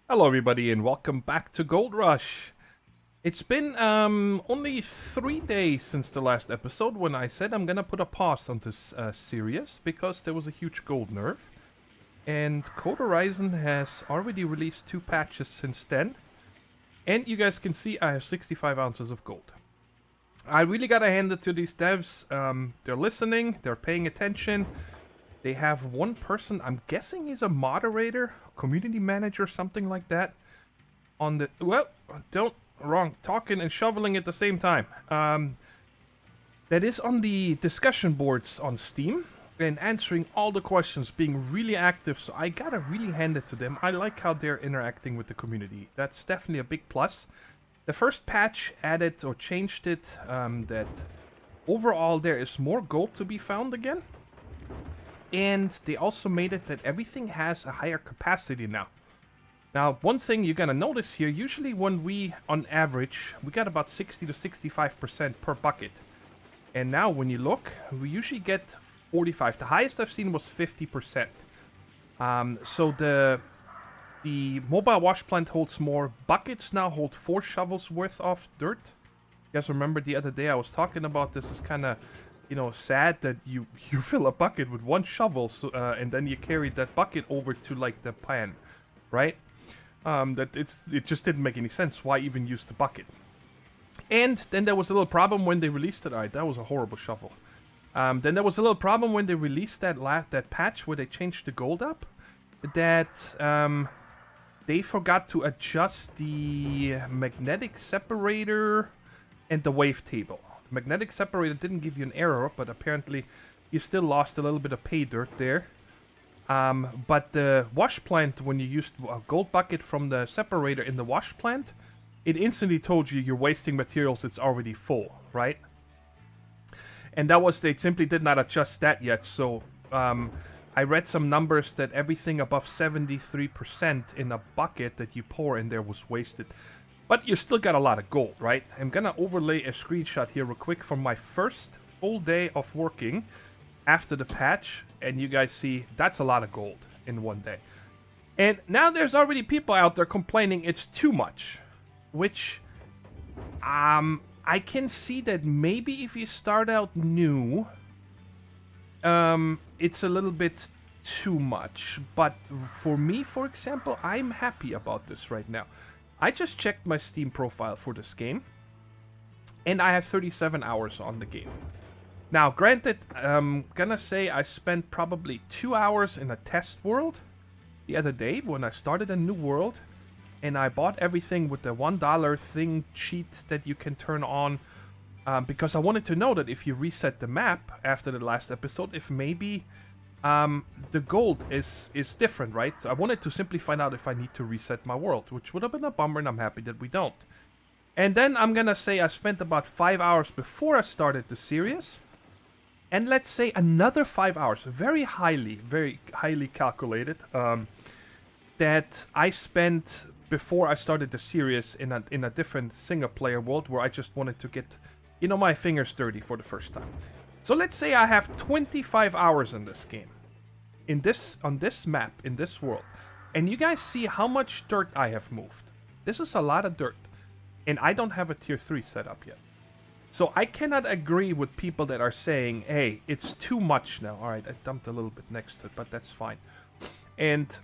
Hello everybody and welcome back to Gold Rush. It's been only 3 days since the last episode when I said I'm gonna put a pause on this series because there was a huge gold nerf. And Code Horizon has already released 2 patches since then. And you guys can see I have 65 ounces of gold. I really gotta hand it to these devs. They're listening, they're paying attention. They have one person, I'm guessing he's a moderator, community manager, something like that. On the, well, talking and shoveling at the same time. That is on the discussion boards on Steam and answering all the questions, being really active. So I gotta really hand it to them. I like how they're interacting with the community. That's definitely a big plus. The first patch added or changed it that overall there is more gold to be found again. And they also made it that everything has a higher capacity now. Now, one thing you're gonna notice here, usually when we, on average, we got about 60 to 65% per bucket. And now when you look, we usually get 45. The highest I've seen was 50%. So the mobile wash plant holds more. Buckets now hold 4 shovels worth of dirt. You guys remember the other day I was talking about this is kind of, you know, sad that you fill a bucket with 1 shovel, so, and then you carry that bucket over to like the pan, right? It just didn't make any sense. Why even use the bucket? And then there was a little problem when they released it. Alright, that was a horrible shovel. Then there was a little problem when they released that patch where they changed the gold up. That they forgot to adjust the magnetic separator and the wave table. Magnetic separator didn't give you an error, but apparently you still lost a little bit of pay dirt there. But the wash plant, when you used a gold bucket from the separator in the wash plant, it instantly told you you're wasting materials, it's already full, right? And that was, they simply did not adjust that yet, so I read some numbers that everything above 73% in a bucket that you pour in there was wasted. But you still got a lot of gold, right? I'm gonna overlay a screenshot here real quick from my first full day of working after the patch. And you guys see, that's a lot of gold in 1 day. And now there's already people out there complaining it's too much. Which, I can see that maybe if you start out new, it's a little bit too much. But for me, for example, I'm happy about this right now. I just checked my Steam profile for this game, and I have 37 hours on the game. Now, granted, I'm gonna say I spent probably 2 hours in a test world the other day when I started a new world, and I bought everything with the $1 thing cheat that you can turn on, because I wanted to know that if you reset the map after the last episode, if maybe the gold is different, right? So I wanted to simply find out if I need to reset my world, which would have been a bummer, and I'm happy that we don't. And then I'm gonna say I spent about 5 hours before I started the series, and let's say another 5 hours, very highly calculated, that I spent before I started the series in a different single-player world where I just wanted to get, you know, my fingers dirty for the first time. So let's say I have 25 hours in this game, on this map, in this world. And you guys see how much dirt I have moved. This is a lot of dirt. And I don't have a tier 3 set up yet. So I cannot agree with people that are saying, hey, it's too much now. Alright, I dumped a little bit next to it, but that's fine. And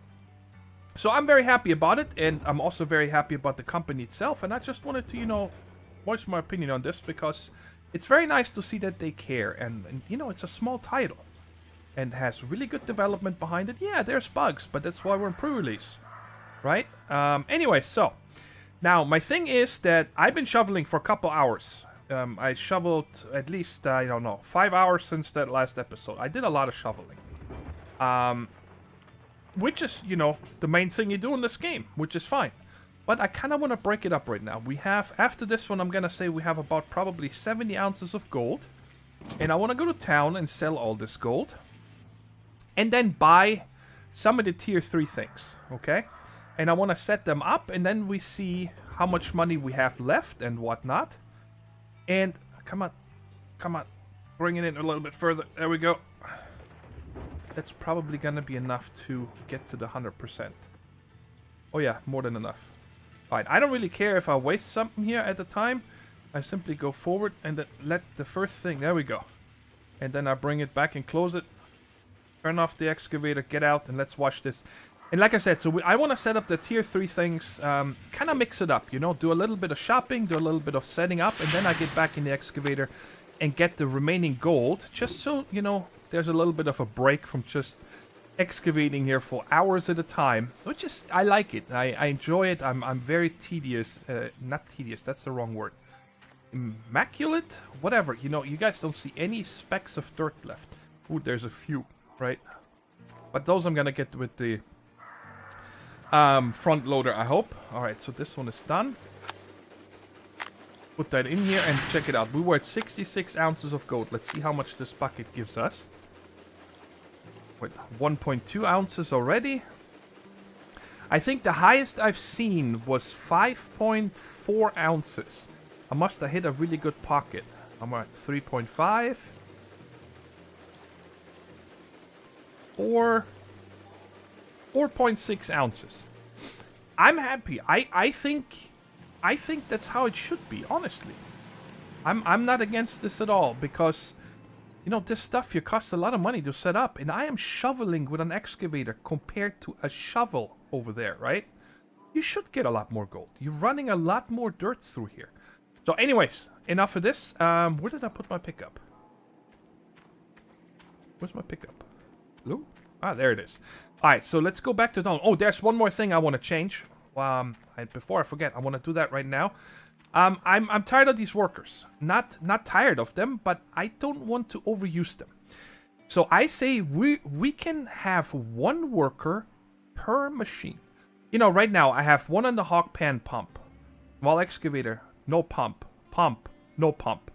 so I'm very happy about it. And I'm also very happy about the company itself. And I just wanted to, you know, voice my opinion on this because it's very nice to see that they care, and you know, it's a small title and has really good development behind it. Yeah, there's bugs, but that's why we're in pre-release, right? Anyway, so now my thing is that I've been shoveling for a couple hours. I shoveled at least, I don't know, 5 hours since that last episode. I did a lot of shoveling. Which is, you know, the main thing you do in this game, which is fine. But I kind of want to break it up right now. We have, after this one, I'm going to say we have about probably 70 ounces of gold. And I want to go to town and sell all this gold. And then buy some of the tier 3 things, okay? And I want to set them up, and then we see how much money we have left and whatnot. And, come on, bring it in a little bit further. There we go. That's probably going to be enough to get to the 100%. Oh yeah, more than enough. Alright, I don't really care if I waste something here at the time. I simply go forward and then let the first thing... There we go. And then I bring it back and close it. Turn off the excavator, get out, and let's watch this. And like I said, so I want to set up the tier 3 things. Kind of mix it up, you know. Do a little bit of shopping, do a little bit of setting up. And then I get back in the excavator and get the remaining gold. Just so, you know, there's a little bit of a break from just... excavating here for hours at a time, which is, I like it. I enjoy it. I'm very tedious. Not tedious, that's the wrong word. Immaculate? Whatever. You know, you guys don't see any specks of dirt left. Ooh, there's a few, right? But those I'm gonna get with the front loader, I hope. Alright, so this one is done. Put that in here and check it out. We were at 66 ounces of gold. Let's see how much this bucket gives us. 1.2 ounces already. I think the highest I've seen was 5.4 ounces. I must have hit a really good pocket. I'm at 3.5. 4.6 ounces. I'm happy. I think that's how it should be, honestly. I'm not against this at all because you know, this stuff here costs a lot of money to set up. And I am shoveling with an excavator compared to a shovel over there, right? You should get a lot more gold. You're running a lot more dirt through here. So anyways, enough of this. Where did I put my pickup? Where's my pickup? Hello? Ah, there it is. Alright, so let's go back to town. Oh, there's one more thing I want to change. Before I forget, I want to do that right now. I'm tired of these workers. Not tired of them, but I don't want to overuse them. So I say we can have one worker per machine. You know, right now I have one on the hog pan pump. Small excavator, no pump. Pump, no pump.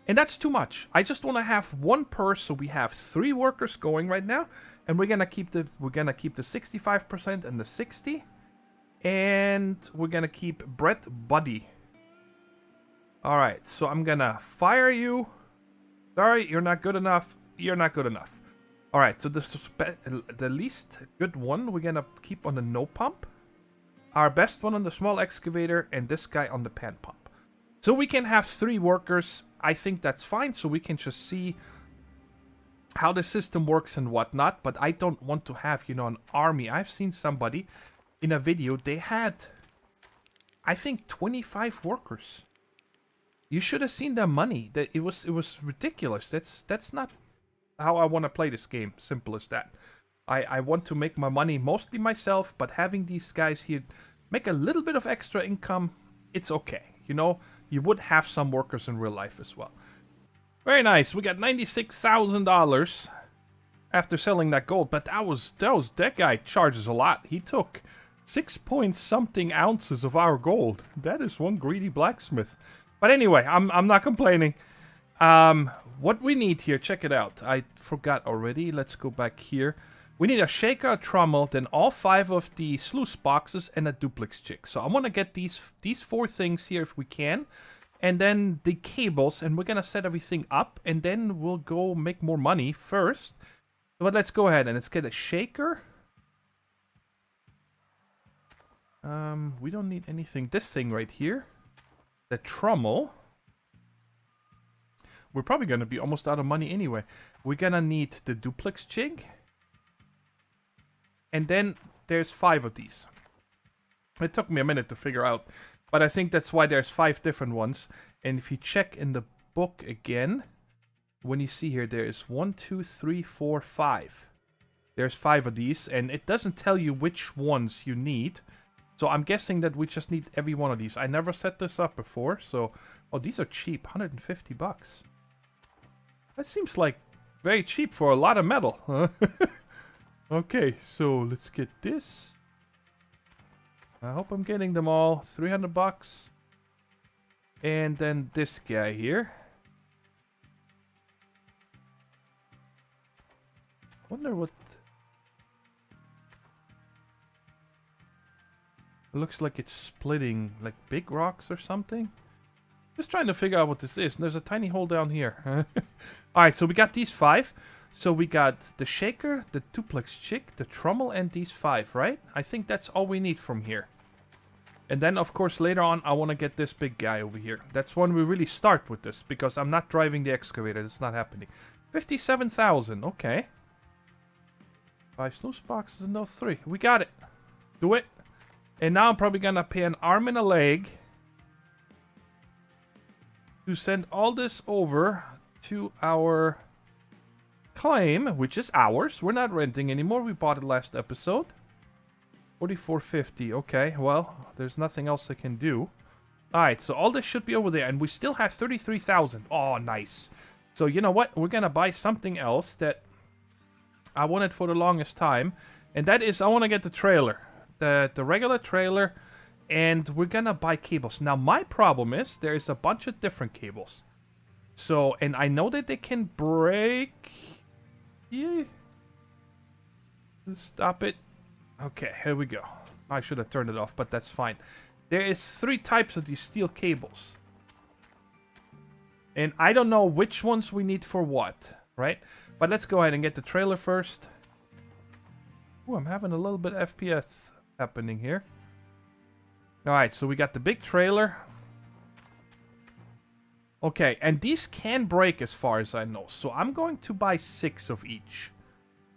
And that's too much. I just want to have one per, so we have 3 workers going right now, and we're gonna keep the 65% and the 60, and we're gonna keep Brett Buddy. Alright, so I'm gonna fire you. Sorry, you're not good enough. You're not good enough. Alright, so the least good one we're gonna keep on the no pump. Our best one on the small excavator, and this guy on the pan pump. So we can have 3 workers. I think that's fine, so we can just see how the system works and whatnot. But I don't want to have, you know, an army. I've seen somebody in a video, they had, I think, 25 workers. You should have seen their money. That it was ridiculous. That's not how I want to play this game. Simple as that. I want to make my money mostly myself, but having these guys here make a little bit of extra income, it's okay. You know, you would have some workers in real life as well. Very nice. We got $96,000 after selling that gold, but that guy charges a lot. He took 6-point-something ounces of our gold. That is one greedy blacksmith. But anyway, I'm not complaining. What we need here, check it out. I forgot already. Let's go back here. We need a shaker, a trommel, then all 5 of the sluice boxes, and a duplex jig. So I want to get these 4 things here if we can. And then the cables, and we're going to set everything up. And then we'll go make more money first. But let's go ahead and let's get a shaker. We don't need anything. This thing right here. The trommel. We're probably going to be almost out of money anyway. We're going to need the duplex jig. And then there's 5 of these. It took me a minute to figure out. But I think that's why there's 5 different ones. And if you check in the book again, when you see here, there is 1, 2, 3, 4, 5. There's 5 of these. And it doesn't tell you which ones you need. So I'm guessing that we just need every one of these. I never set this up before. So, oh, these are cheap. 150 bucks. That seems like very cheap for a lot of metal. Huh? Okay, so let's get this. I hope I'm getting them all. 300 bucks. And then this guy here. Wonder what... It looks like it's splitting like big rocks or something. Just trying to figure out what this is. And there's a tiny hole down here. Alright, so we got these 5. So we got the shaker, the duplex chick, the trommel, and these 5, right? I think that's all we need from here. And then, of course, later on, I want to get this big guy over here. That's when we really start with this, because I'm not driving the excavator. It's not happening. 57,000, okay. 5 sluice boxes and no 3. We got it. Do it. And now I'm probably going to pay an arm and a leg to send all this over to our claim, which is ours. We're not renting anymore. We bought it last episode. 4450. Okay, well, there's nothing else I can do. Alright, so all this should be over there. And we still have 33,000. Oh, nice. So, you know what? We're going to buy something else that I wanted for the longest time. And that is, I want to get the trailer. The regular trailer. And we're going to buy cables. Now, my problem is there is a bunch of different cables. So, and I know that they can break. Yeah. Stop it. Okay, here we go. I should have turned it off, but that's fine. There is 3 types of these steel cables. And I don't know which ones we need for what, right? But let's go ahead and get the trailer first. Ooh, I'm having a little bit of FPS happening here. Alright, so we got the big trailer. Okay, and these can break as far as I know. So I'm going to buy 6 of each.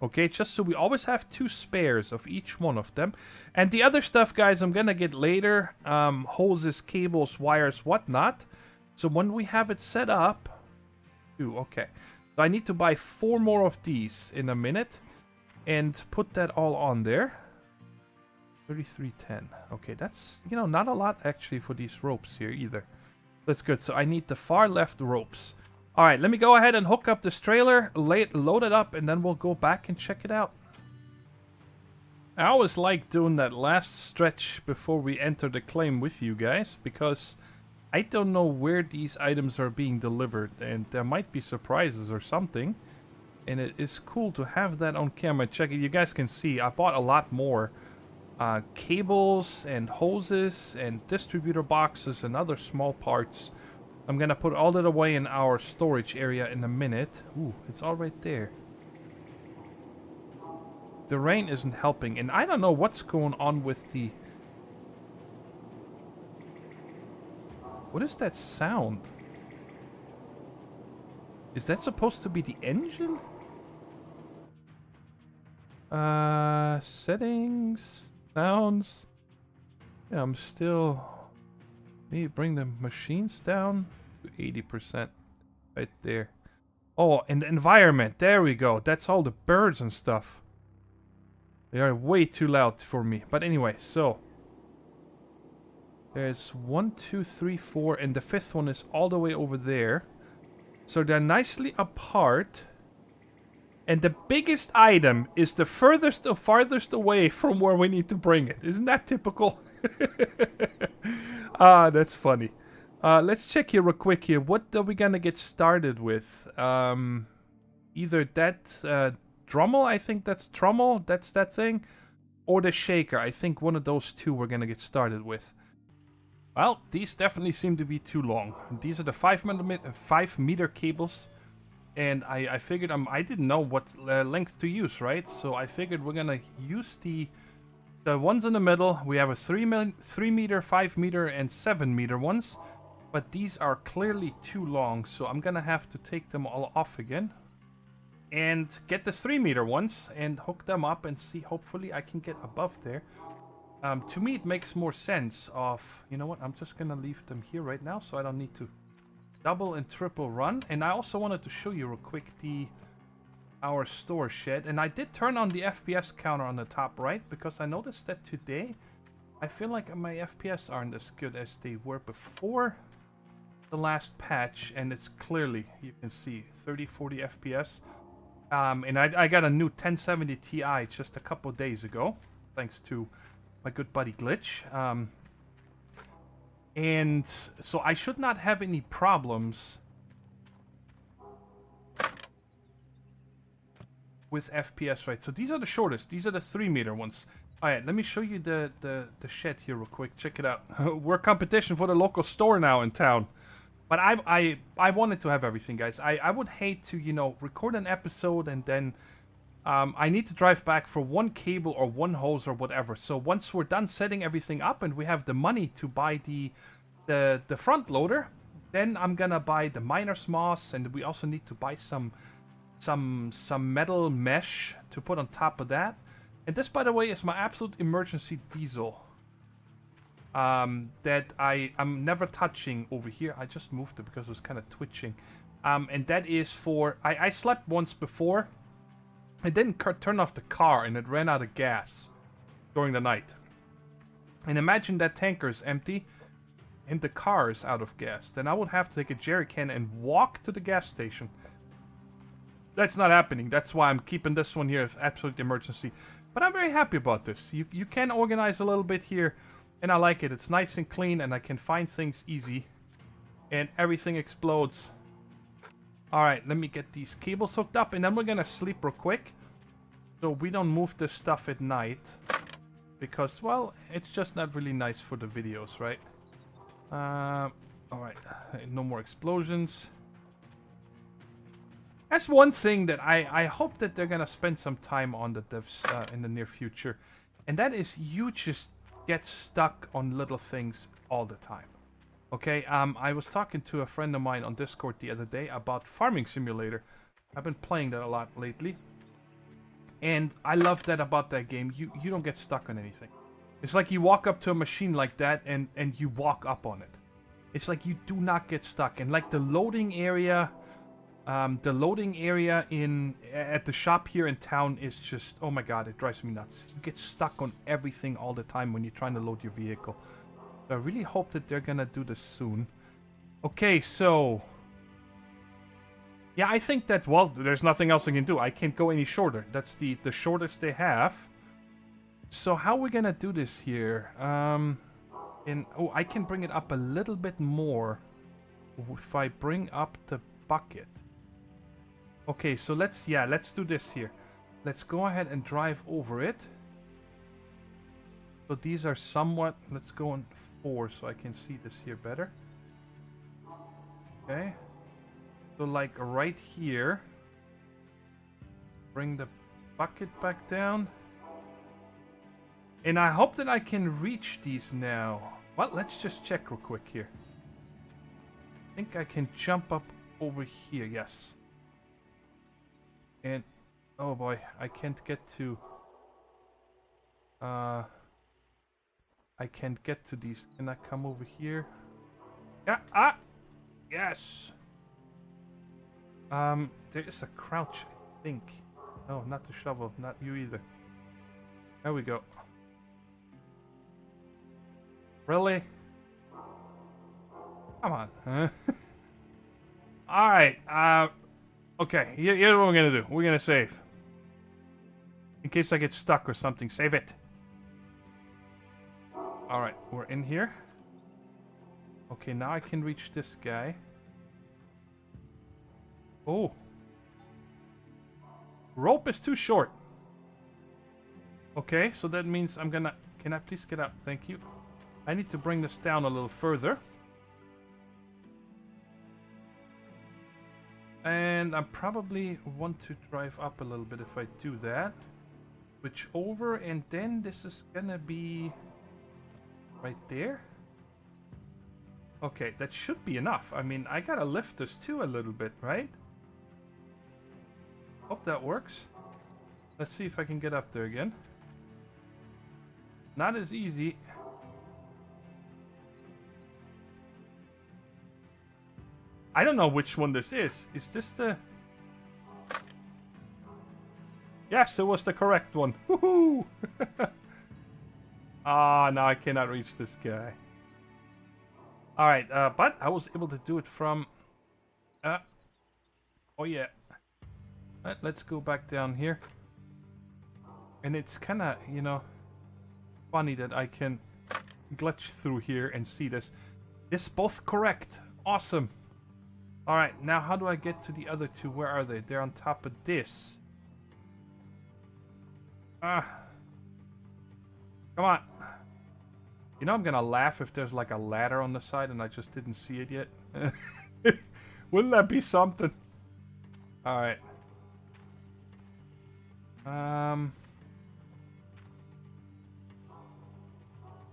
Okay, just so we always have 2 spares of each one of them. And the other stuff, guys, I'm gonna get later. Hoses, cables, wires, whatnot. So when we have it set up... Ooh, okay. So I need to buy 4 more of these in a minute. And put that all on there. 3310. Okay, that's, you know, not a lot actually for these ropes here either. That's good. So I need the far left ropes. Alright, let me go ahead and hook up this trailer, load it up, and then we'll go back and check it out. I always like doing that last stretch before we enter the claim with you guys, because I don't know where these items are being delivered, and there might be surprises or something. And it is cool to have that on camera. Check it, you guys can see, I bought a lot more cables and hoses and distributor boxes and other small parts. I'm gonna put all that away in our storage area in a minute. Ooh, it's all right there. The rain isn't helping, and I don't know what's going on with the... What is that sound? Is that supposed to be the engine? Settings, sounds. Yeah, I'm still... Maybe bring the machines down to 80% right there. Oh, and the environment. There we go. That's all the birds and stuff. They are way too loud for me. But anyway, so there's 1, 2, 3, 4, and the 5th one is all the way over there. So they're nicely apart. And the biggest item is the furthest or farthest away from where we need to bring it. Isn't that typical? Ah, that's funny. Let's check here real quick here. What are we gonna get started with? Either that trommel, I think that's trommel, that's that thing. Or the shaker, I think one of those 2 we're gonna get started with. Well, these definitely seem to be too long. These are the 5 meter cables. And I figured, I didn't know what length to use, right? So I figured we're gonna use the ones in the middle. We have a 3 meter, 5 meter, and 7 meter ones. But these are clearly too long, so I'm gonna have to take them all off again. And get the 3 meter ones and hook them up and see, hopefully I can get above there. To me it makes more sense of, you know what, I'm just gonna leave them here right now so I don't need to double and triple run. And I also wanted to show you real quick our store shed, and I did turn on the FPS counter on the top right, because I noticed that today I feel like my FPS aren't as good as they were before the last patch, and it's clearly, you can see, 30-40 FPS. And I got a new 1070 Ti just a couple days ago, thanks to my good buddy Glitch. And so I should not have any problems with FPS, right? So these are the shortest. These are the 3 meter ones. Alright, let me show you the shed here real quick. Check it out. We're competition for the local store now in town. But I wanted to have everything, guys. I would hate to, you know, record an episode and then I need to drive back for one cable or one hose or whatever. So once we're done setting everything up and we have the money to buy the front loader, then I'm gonna buy the miner's moss, and we also need to buy some metal mesh to put on top of that. And this, by the way, is my absolute emergency diesel that I'm never touching over here. I just moved it because it was kind of twitching. And that is for... I slept once before. I didn't turn off the car and it ran out of gas during the night. And imagine that tanker is empty and the car is out of gas. Then I would have to take a jerry can and walk to the gas station. That's not happening. That's why I'm keeping this one here as absolute emergency. But I'm very happy about this. You can organize a little bit here, and I like it. It's nice and clean, and I can find things easy. And everything explodes. Alright, let me get these cables hooked up, and then we're gonna sleep real quick. So we don't move this stuff at night. Because, well, it's just not really nice for the videos, right? Alright, no more explosions. That's one thing that I hope that they're gonna spend some time on, the devs, in the near future. And that is, you just get stuck on little things all the time. Okay, I was talking to a friend of mine on Discord the other day about Farming Simulator. I've been playing that a lot lately. And I love that about that game. You don't get stuck on anything. It's like you walk up to a machine like that and you walk up on it. It's like you do not get stuck. And like the loading area at the shop here in town is just, oh my god, it drives me nuts. You get stuck on everything all the time when you're trying to load your vehicle. So I really hope that they're gonna do this soon. Okay, so... yeah, I think that, well, there's nothing else I can do. I can't go any shorter. That's the shortest they have. So how are we gonna do this here? Oh, I can bring it up a little bit more if I bring up the bucket. Okay, so let's do this here. Let's go ahead and drive over it. So these are somewhat, let's go on 4 so I can see this here better. Okay. So like right here. Bring the bucket back down. And I hope that I can reach these now. Well, let's just check real quick here. I think I can jump up over here, yes. And, oh boy, I can't get to... I can't get to these. Can I come over here? Yeah, yes! There is a crouch, I think. No, not the shovel, not you either. There we go. Really? Come on, huh? Alright, okay, here's what we're gonna do. We're gonna save. In case I get stuck or something, save it. Alright, we're in here. Okay, now I can reach this guy. Oh. Rope is too short. Okay, so that means I'm gonna... Can I please get up? Thank you. I need to bring this down a little further. And I probably want to drive up a little bit if I do that. Switch over, and then this is gonna be... right there. Okay, that should be enough. I mean, I gotta lift this too a little bit, right? Hope that works. Let's see if I can get up there again. Not as easy. I don't know which one this is. Is this the... Yes, it was the correct one. Woohoo! Ah, now I cannot reach this guy. Alright, but I was able to do it from... oh yeah. Let's go back down here. And it's kind of, you know, funny that I can glitch through here and see this. This both correct. Awesome. Alright, now how do I get to the other two? Where are they? They're on top of this. Come on. You know I'm gonna laugh if there's like a ladder on the side and I just didn't see it yet. Wouldn't that be something? Alright.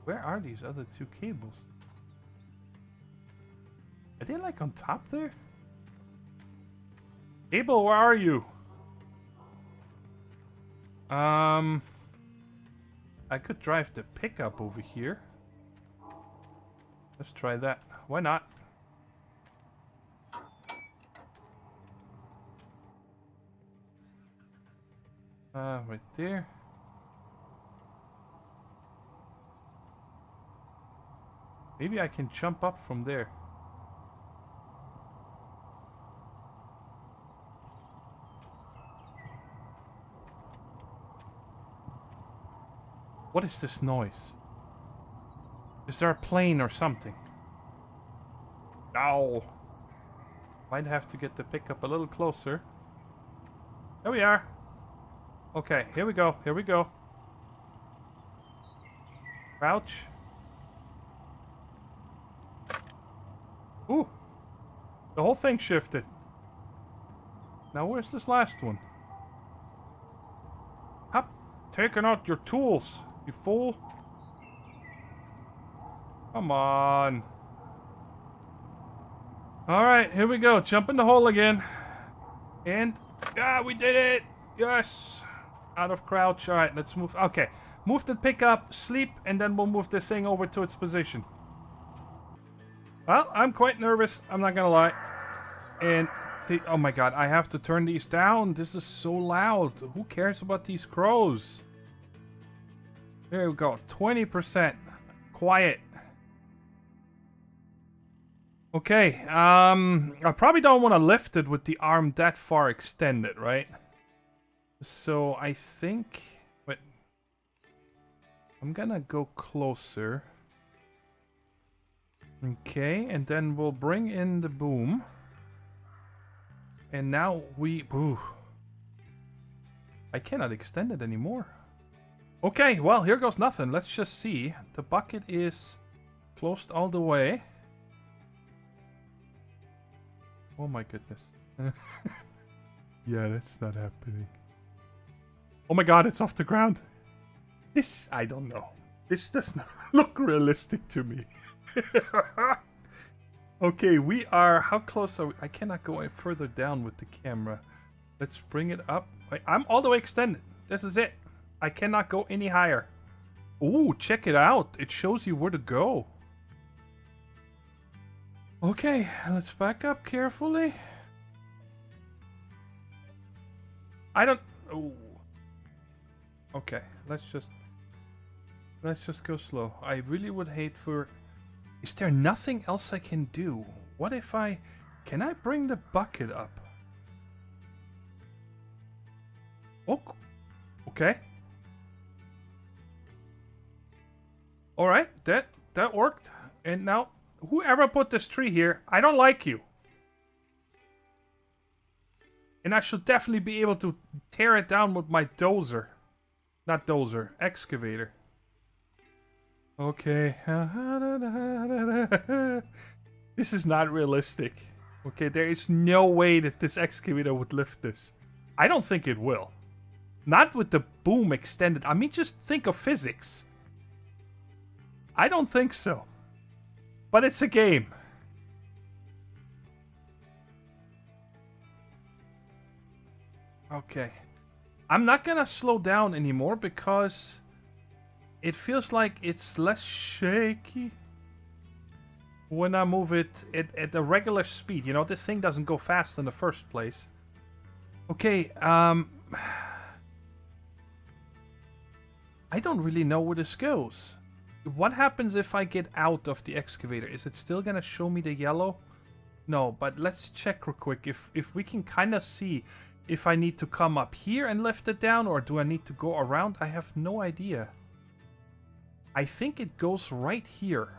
Where are these other two cables? Are they like on top there? Cable, where are you? I could drive the pickup over here. Let's try that. Why not? Right there. Maybe I can jump up from there. What is this noise? Is there a plane or something? Ow. Might have to get the pickup a little closer. There we are. Okay, here we go. Here we go. Crouch. Ooh. The whole thing shifted. Now where's this last one? Stop taking out your tools, you fool. Come on. Alright, here we go. Jump in the hole again. And, we did it! Yes! Out of crouch. Alright, let's move. Okay. Move the pickup, sleep, and then we'll move the thing over to its position. Well, I'm quite nervous. I'm not gonna lie. And, oh my god, I have to turn these down. This is so loud. Who cares about these crows? There we go. 20%. Quiet. Okay, I probably don't want to lift it with the arm that far extended, right? So I think... Wait. I'm gonna go closer. Okay, and then we'll bring in the boom. And now we... Ooh. I cannot extend it anymore. Okay, well, here goes nothing. Let's just see. The bucket is closed all the way. Oh my goodness. Yeah, that's not happening. Oh my god, it's off the ground. This, I don't know. This does not look realistic to me. Okay, we are... How close are we? I cannot go any further down with the camera. Let's bring it up. Wait, I'm all the way extended. This is it. I cannot go any higher. Ooh, check it out. It shows you where to go. Okay, let's back up carefully. I don't... Ooh. Okay, let's just go slow. I really would hate for... Is there nothing else I can do? What if I... Can I bring the bucket up? Oh, okay. Alright, that worked. And now, whoever put this tree here, I don't like you. And I should definitely be able to tear it down with my dozer. Not dozer, excavator. Okay. This is not realistic. Okay, there is no way that this excavator would lift this. I don't think it will. Not with the boom extended. I mean, just think of physics. I don't think so. But it's a game. Okay. I'm not gonna slow down anymore because it feels like it's less shaky when I move it at a regular speed. You know, the thing doesn't go fast in the first place. Okay, I don't really know where this goes. What happens if I get out of the excavator? Is it still gonna show me the yellow? No, but let's check real quick if we can kind of see if I need to come up here and lift it down, or do I need to go around? I have no idea. I think it goes right here.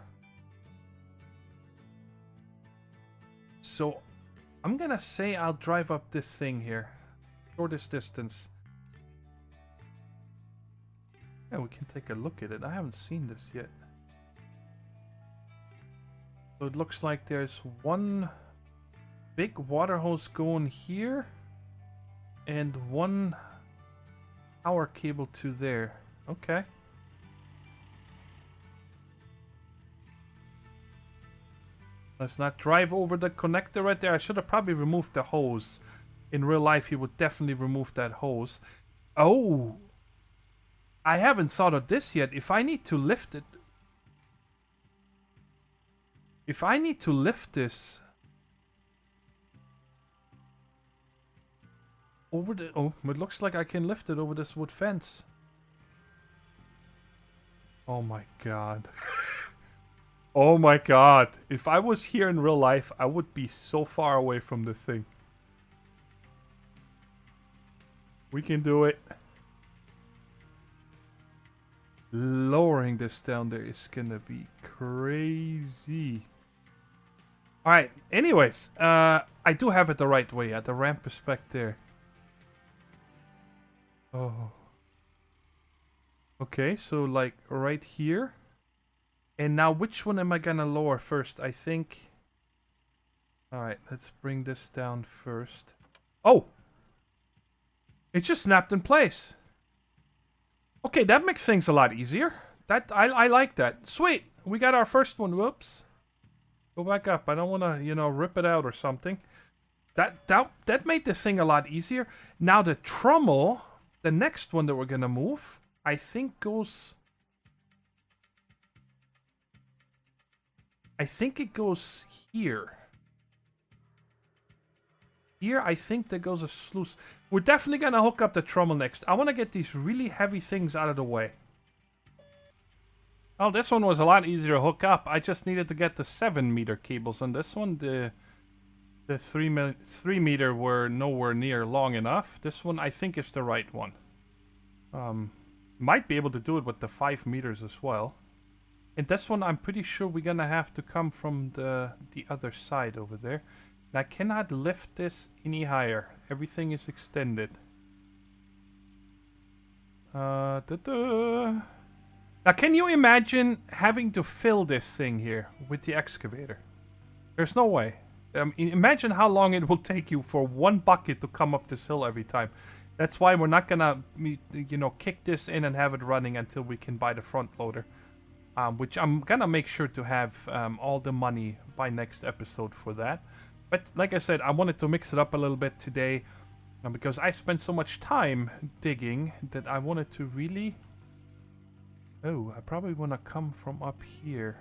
So I'm gonna say I'll drive up this thing here. Shortest distance. Yeah, we can take a look at it. I haven't seen this yet. So it looks like there's one big water hose going here. And one power cable to there. Okay. Let's not drive over the connector right there. I should have probably removed the hose. In real life, he would definitely remove that hose. Oh! I haven't thought of this yet. If I need to lift it... If I need to lift this... Over the... Oh, it looks like I can lift it over this wood fence. Oh my god. Oh my god. If I was here in real life, I would be so far away from the thing. We can do it. Lowering this down there is gonna be crazy. Alright, anyways. I do have it the right way. The ramp is back there. Oh. Okay, so like right here. And now which one am I gonna lower first? I think... Alright, let's bring this down first. Oh! It just snapped in place. Okay, that makes things a lot easier. I like that. Sweet! We got our first one. Whoops. Go back up. I don't want to, you know, rip it out or something. That made the thing a lot easier. Now the trommel, the next one that we're gonna move, I think goes... I think it goes here. Here, I think there goes a sluice. We're definitely going to hook up the trommel next. I want to get these really heavy things out of the way. Well, this one was a lot easier to hook up. I just needed to get the 7-meter cables on this one. The 3 meter were nowhere near long enough. This one, I think, is the right one. Might be able to do it with the 5 meters as well. And this one, I'm pretty sure we're going to have to come from the other side over there. And I cannot lift this any higher. Everything is extended. Now, can you imagine having to fill this thing here with the excavator? There's no way. Imagine how long it will take you for one bucket to come up this hill every time. That's why we're not gonna, you know, kick this in and have it running until we can buy the front loader. Which I'm gonna make sure to have all the money by next episode for that. But like I said, I wanted to mix it up a little bit today. Because I spent so much time digging that I wanted to really... Oh, I probably want to come from up here.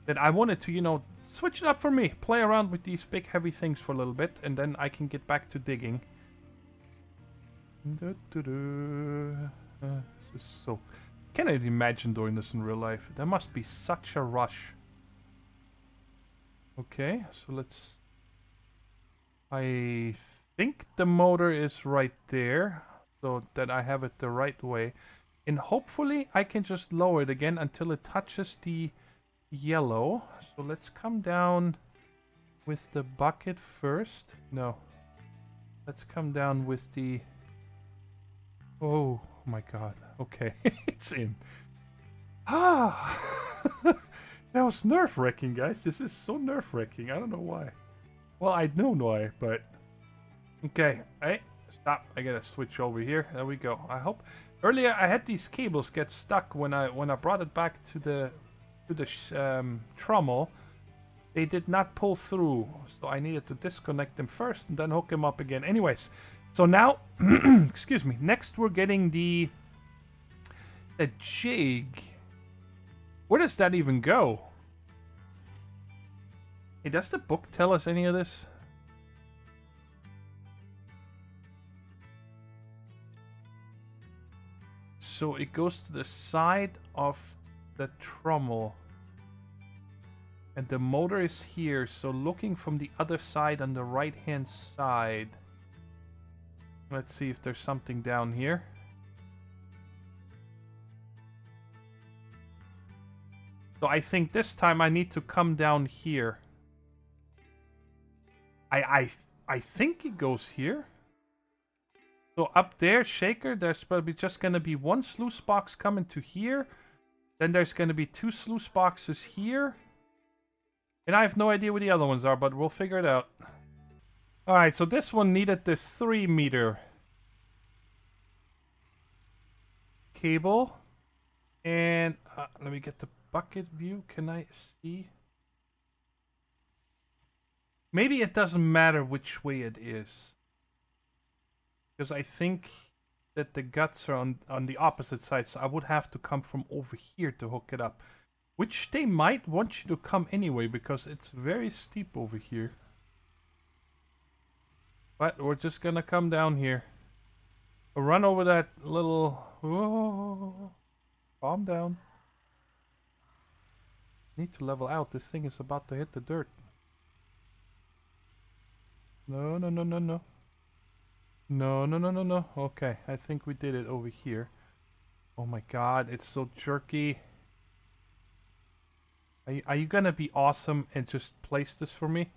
That I wanted to, you know, switch it up for me. Play around with these big heavy things for a little bit. And then I can get back to digging. This is so... Can I imagine doing this in real life? There must be such a rush. Okay, so let's... I think the motor is right there. So that I have it the right way. And hopefully I can just lower it again until it touches the yellow. So let's come down with the bucket first. No. Let's come down with the... Oh my god. Okay, it's in. Ah! That was nerve-wracking, guys. This is so nerve-wracking. I don't know why. Well, I know why, but... Okay. Hey, stop. I gotta switch over here. There we go. I hope... Earlier, I had these cables get stuck when I brought it back to the trommel. They did not pull through, so I needed to disconnect them first and then hook them up again. Anyways, so now... excuse me. Next, we're getting the jig. Where does that even go? Hey, does the book tell us any of this? So it goes to the side of the trommel. And the motor is here, so looking from the other side on the right-hand side. Let's see if there's something down here. So I think this time I need to come down here. I think it goes here. So up there, shaker, there's probably just going to be one sluice box coming to here. Then there's going to be 2 sluice boxes here. And I have no idea what the other ones are, but we'll figure it out. Alright, so this one needed the 3 meter cable. And let me get the bucket view. Can I see? Maybe it doesn't matter which way it is. Because I think that the guts are on the opposite side, so I would have to come from over here to hook it up. Which they might want you to come anyway, because it's very steep over here. But we're just gonna come down here. We'll run over that little... Whoa. Calm down. Need to level out. This thing is about to hit the dirt. No, no, no, no, no. No, no, no, no, no. Okay, I think we did it over here. Oh my god, it's so jerky. Are you gonna be awesome and just place this for me?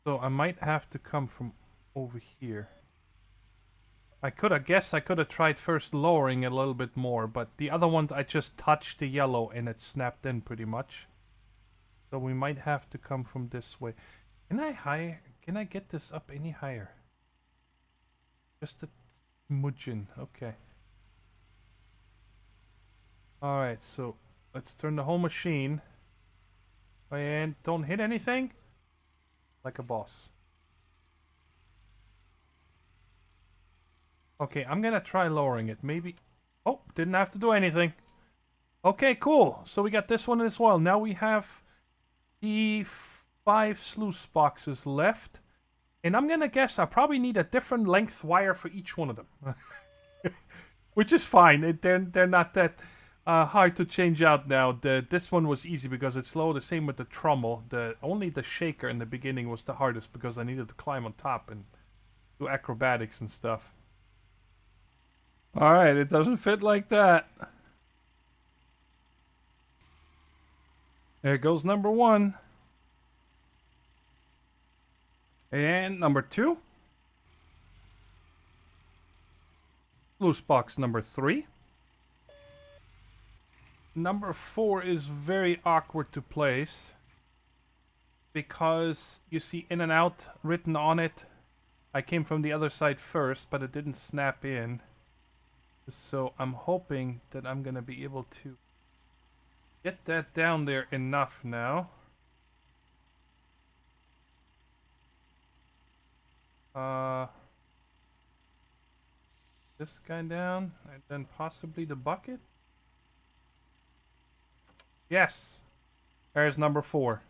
So I might have to come from over here. I guess I could have tried first lowering it a little bit more, but the other ones I just touched the yellow and it snapped in pretty much. So we might have to come from this way. Can I get this up any higher? Just a smudging, okay. Alright, so let's turn the whole machine. And don't hit anything. Like a boss. Okay, I'm gonna try lowering it. Maybe... Oh, didn't have to do anything. Okay, cool. So we got this one as well. Now we have the 5 sluice boxes left. And I'm gonna guess I probably need a different length wire for each one of them. Which is fine. They're not that hard to change out now. This one was easy because it's slow. The same with the trommel. Only the shaker in the beginning was the hardest because I needed to climb on top and do acrobatics and stuff. Alright, it doesn't fit like that. There goes number 1. And number 2. Sluice box number 3. Number 4 is very awkward to place. Because you see in and out written on it. I came from the other side first, but it didn't snap in. So I'm hoping that I'm gonna be able to get that down there enough now. This guy down, and then possibly the bucket. Yes, there's number 4.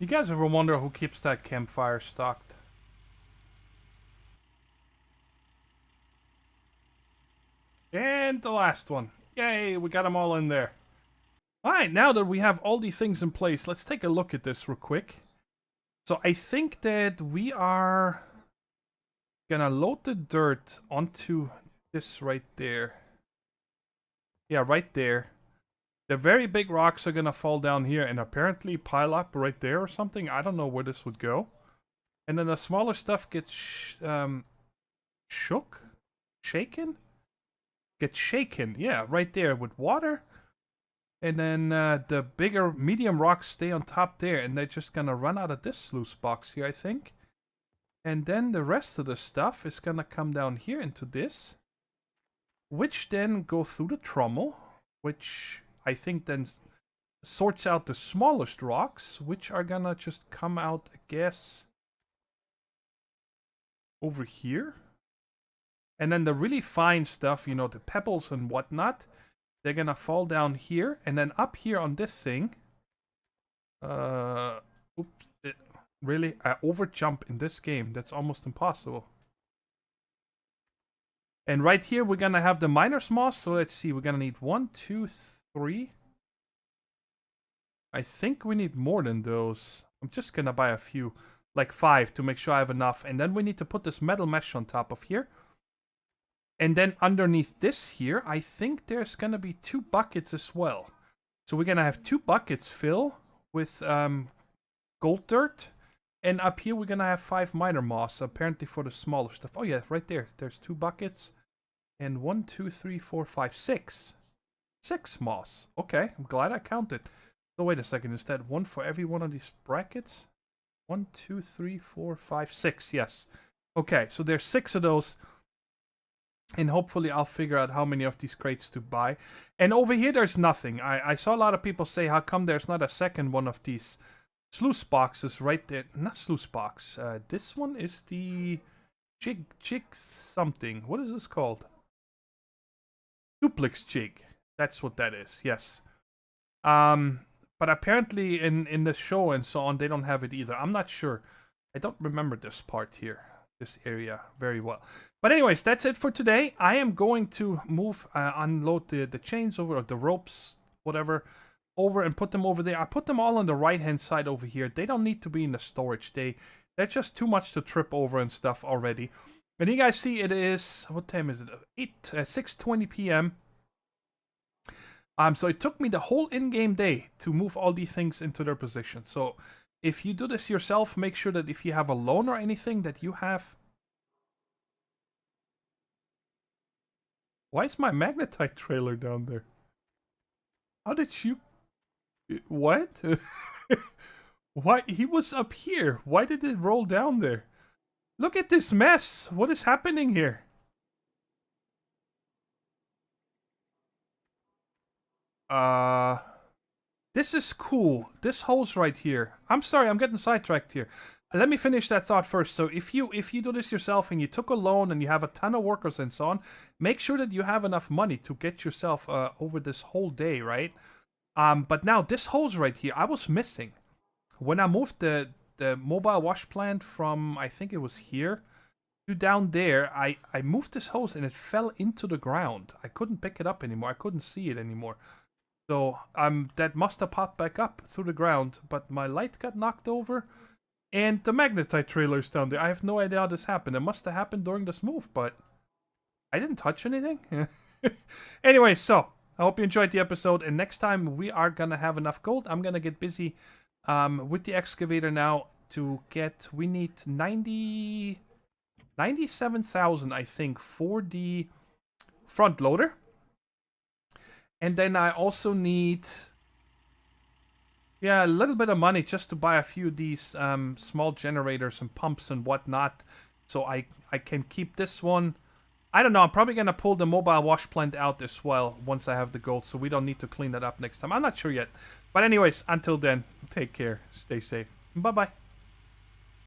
You guys ever wonder who keeps that campfire stocked? And the last one. Yay, we got them all in there. Alright, now that we have all these things in place, let's take a look at this real quick. So I think that we are gonna load the dirt onto this right there. Yeah, right there. The very big rocks are gonna fall down here and apparently pile up right there or something. I don't know where this would go. And then the smaller stuff gets shaken? Gets shaken, yeah, right there with water. And then the bigger medium rocks stay on top there, and they're just gonna run out of this sluice box here, I think. And then the rest of the stuff is gonna come down here into this, which then go through the trommel, which I think then sorts out the smallest rocks, which are gonna just come out, I guess, over here. And then the really fine stuff, you know, the pebbles and whatnot, they're gonna fall down here, and then up here on this thing. Oops, really, I overjump in this game. That's almost impossible. And right here, we're gonna have the miner's moss. So let's see, we're gonna need 1, 2, 3. I think we need more than those. I'm just gonna buy a few, like 5, to make sure I have enough. And then we need to put this metal mesh on top of here. And then underneath this here, I think there's gonna be 2 buckets as well. So we're gonna have 2 buckets fill with gold dirt. And up here we're gonna have 5 miner moss, apparently for the smaller stuff. Oh yeah, right there. There's 2 buckets. And 1, 2, 3, 4, 5, 6. 6 moss. Okay, I'm glad I counted. So wait a second, is that 1 for every one of these brackets? 1, 2, 3, 4, 5, 6. Yes. Okay, so there's 6 of those. And hopefully I'll figure out how many of these crates to buy. And over here there's nothing. I saw a lot of people say, how come there's not a second one of these sluice boxes right there? Not sluice box. This one is the jig something. What is this called? Duplex jig. That's what that is. Yes. But apparently in the show and so on, they don't have it either. I'm not sure. I don't remember this part here, this area very well. But anyways, that's it for today. I am going to unload the chains over, or the ropes, whatever, over and put them over there. I put them all on the right-hand side over here. They don't need to be in the storage. They're just too much to trip over and stuff already. And you guys see it is, what time is it? 6:20 p.m. So it took me the whole in-game day to move all these things into their position. So if you do this yourself, make sure that if you have a loan or anything that you have... Why is my magnetite trailer down there? How did you... What? Why? He was up here. Why did it roll down there? Look at this mess. What is happening here? This is cool. This hose right here. I'm sorry, I'm getting sidetracked here. Let me finish that thought first. So if you do this yourself and you took a loan and you have a ton of workers and so on, make sure that you have enough money to get yourself over this whole day, right? But now this hose right here, I was missing. When I moved the mobile wash plant from, I think it was here, to down there, I moved this hose and it fell into the ground. I couldn't pick it up anymore. I couldn't see it anymore. So that must have popped back up through the ground, but my light got knocked over, and the magnetite trailer's down there. I have no idea how this happened. It must have happened during this move, but I didn't touch anything. Anyway, so I hope you enjoyed the episode, and next time we are gonna have enough gold. I'm gonna get busy with the excavator now to get. We need 97,000, I think, for the front loader. And then I also need, a little bit of money just to buy a few of these small generators and pumps and whatnot. So I can keep this one. I don't know, I'm probably going to pull the mobile wash plant out as well once I have the gold. So we don't need to clean that up next time. I'm not sure yet. But anyways, until then, take care. Stay safe. Bye-bye.